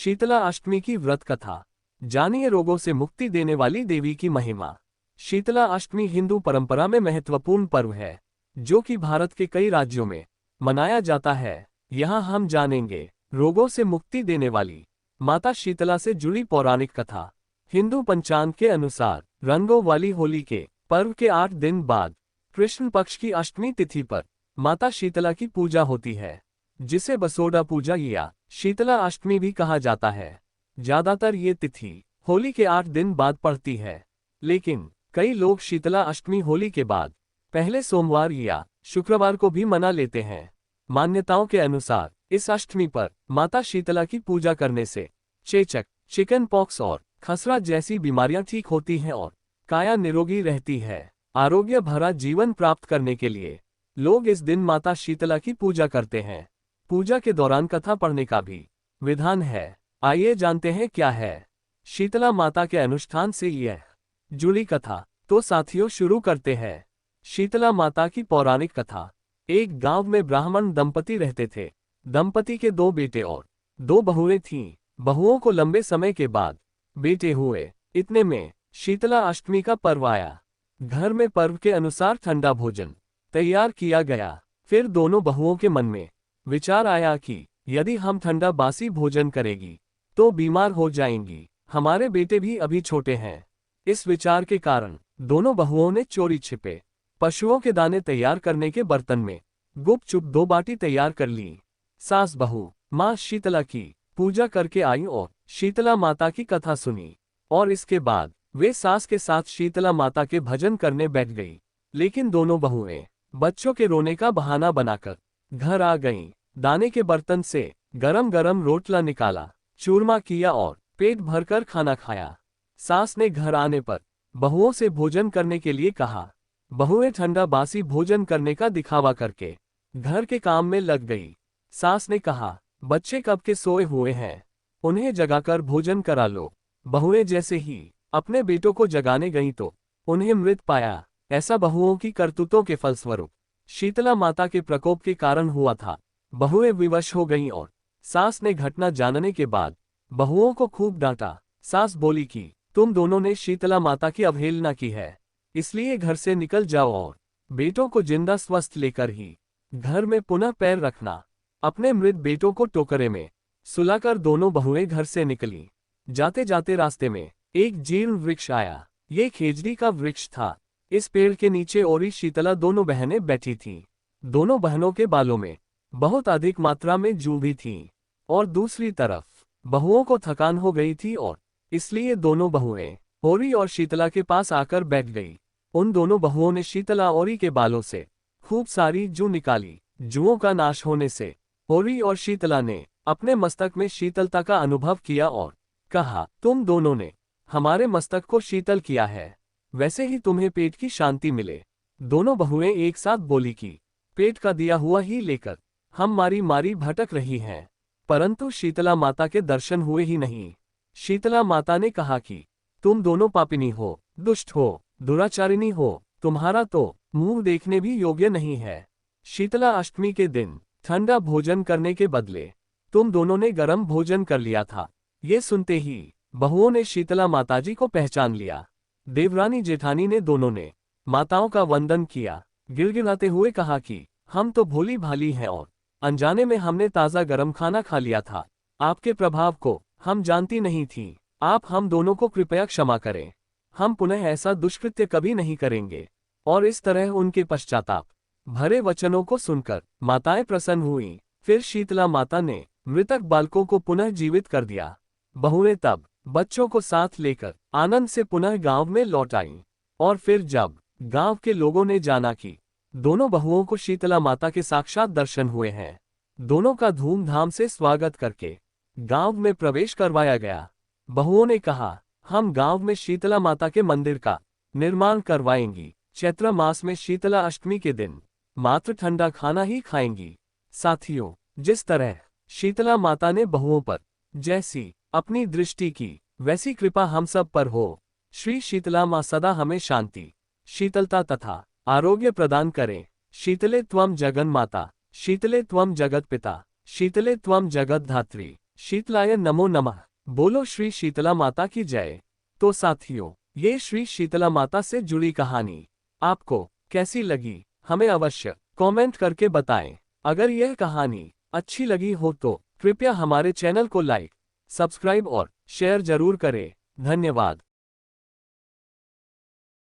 शीतला अष्टमी की व्रत कथा। जानिए रोगों से मुक्ति देने वाली देवी की महिमा। शीतला अष्टमी हिंदू परंपरा में महत्वपूर्ण पर्व है, जो कि भारत के कई राज्यों में मनाया जाता है। यहाँ हम जानेंगे रोगों से मुक्ति देने वाली माता शीतला से जुड़ी पौराणिक कथा। हिंदू पंचांग के अनुसार रंगों वाली होली के पर्व के 8 दिन बाद कृष्ण पक्ष की अष्टमी तिथि पर माता शीतला की पूजा होती है, जिसे बसोड़ा पूजा या शीतला अष्टमी भी कहा जाता है। ज्यादातर ये तिथि होली के 8 दिन बाद पड़ती है, लेकिन कई लोग शीतला अष्टमी होली के बाद पहले सोमवार या शुक्रवार को भी मना लेते हैं। मान्यताओं के अनुसार इस अष्टमी पर माता शीतला की पूजा करने से चेचक, चिकन पॉक्स और खसरा जैसी बीमारियां ठीक होती हैं और काया निरोगी रहती है। आरोग्य भरा जीवन प्राप्त करने के लिए लोग इस दिन माता शीतला की पूजा करते हैं। पूजा के दौरान कथा पढ़ने का भी विधान है। आइए जानते हैं क्या है शीतला माता के अनुष्ठान से यह जुड़ी कथा। तो साथियों शुरू करते हैं। शीतला माता की पौराणिक कथा। एक गांव में ब्राह्मण दंपति रहते थे। दंपति के 2 बेटे और 2 बहुएं थीं। बहुओं को लंबे समय के बाद बेटे हुए। इतने में शीतला अष्टमी का पर्व आया। घर में पर्व के अनुसार ठंडा भोजन तैयार किया गया। फिर दोनों बहुओं के मन में विचार आया कि यदि हम ठंडा बासी भोजन करेगी तो बीमार हो जाएंगी। हमारे बेटे भी अभी छोटे हैं। इस विचार के कारण दोनों बहुओं ने चोरी छिपे पशुओं के दाने तैयार करने के बर्तन में गुपचुप 2 बाटी तैयार कर ली। सास बहू मां शीतला की पूजा करके आई और शीतला माता की कथा सुनी, और इसके बाद वे सास के साथ शीतला माता के भजन करने बैठ गई। लेकिन दोनों बहुएं बच्चों के रोने का बहाना बनाकर घर आ गईं। दाने के बर्तन से गरम गरम रोटला निकाला, चूरमा किया और पेट भरकर खाना खाया। सास ने घर आने पर बहुओं से भोजन करने के लिए कहा। बहुएं ठंडा बासी भोजन करने का दिखावा करके घर के काम में लग गई। सास ने कहा, बच्चे कब के सोए हुए हैं, उन्हें जगाकर भोजन करा लो। बहुएं जैसे ही अपने बेटों को जगाने गईं तो उन्हें मृत पाया। ऐसा बहुओं की करतूतों के फलस्वरूप शीतला माता के प्रकोप के कारण हुआ था। बहुएं विवश हो गईं और सास ने घटना जानने के बाद बहुओं को खूब डांटा। सास बोली कि तुम दोनों ने शीतला माता की अवहेलना की है, इसलिए घर से निकल जाओ और बेटों को जिंदा स्वस्थ लेकर ही घर में पुनः पैर रखना। अपने मृत बेटों को टोकरे में सुलाकर दोनों बहुएं घर से निकली। जाते जाते रास्ते में एक जीर्ण वृक्ष आया। ये खेजड़ी का वृक्ष था। इस पेड़ के नीचे औरी शीतला दोनों बहनें बैठी थीं। दोनों बहनों के बालों में बहुत अधिक मात्रा में जू भी थी, और दूसरी तरफ बहुओं को थकान हो गई थी और इसलिए दोनों बहुएं औरी और शीतला के पास आकर बैठ गई। उन दोनों बहुओं ने शीतला औरी के बालों से खूब सारी जू निकाली। जुओं का नाश होने से औरी और शीतला ने अपने मस्तक में शीतलता का अनुभव किया और कहा, तुम दोनों ने हमारे मस्तक को शीतल किया है, वैसे ही तुम्हें पेट की शांति मिले। दोनों बहुएं एक साथ बोली कि पेट का दिया हुआ ही लेकर हम मारी मारी भटक रही हैं, परंतु शीतला माता के दर्शन हुए ही नहीं। शीतला माता ने कहा कि तुम दोनों पापिनी हो, दुष्ट हो, दुराचारिणी हो, तुम्हारा तो मुंह देखने भी योग्य नहीं है। शीतला अष्टमी के दिन ठंडा भोजन करने के बदले तुम दोनों ने गर्म भोजन कर लिया था। ये सुनते ही बहुओं ने शीतला माताजी को पहचान लिया। देवरानी जेठानी ने दोनों ने माताओं का वंदन किया। गिड़गिड़ाते हुए कहा कि हम तो भोली भाली हैं और अनजाने में हमने ताज़ा गरम खाना खा लिया था। आपके प्रभाव को हम जानती नहीं थी। आप हम दोनों को कृपया क्षमा करें। हम पुनः ऐसा दुष्कृत्य कभी नहीं करेंगे। और इस तरह उनके पश्चाताप भरे वचनों को सुनकर माताएं प्रसन्न हुईं। फिर शीतला माता ने मृतक बालकों को पुनः जीवित कर दिया। बहुएं तब बच्चों को साथ लेकर आनंद से पुनः गांव में लौट आईं। और फिर जब गांव के लोगों ने जाना कि दोनों बहुओं को शीतला माता के साक्षात दर्शन हुए हैं, दोनों का धूमधाम से स्वागत करके गांव में प्रवेश करवाया गया। बहुओं ने कहा, हम गांव में शीतला माता के मंदिर का निर्माण करवाएंगी। चैत्र मास में शीतला अष्टमी के दिन मात्र ठंडा खाना ही खाएंगी। साथियों, जिस तरह शीतला माता ने बहुओं पर जैसी अपनी दृष्टि की, वैसी कृपा हम सब पर हो। श्री शीतला मां सदा हमें शांति, शीतलता तथा आरोग्य प्रदान करें। शीतले त्वं जगन माता, शीतले त्वं जगत पिता, शीतले त्वं जगत धात्री। शीतलाय नमो नमः। बोलो श्री शीतला माता की जय। तो साथियों, ये श्री शीतला माता से जुड़ी कहानी आपको कैसी लगी, हमें अवश्य कमेंट करके बताएं। अगर यह कहानी अच्छी लगी हो तो कृपया हमारे चैनल को लाइक, सब्सक्राइब और शेयर जरूर करें। धन्यवाद।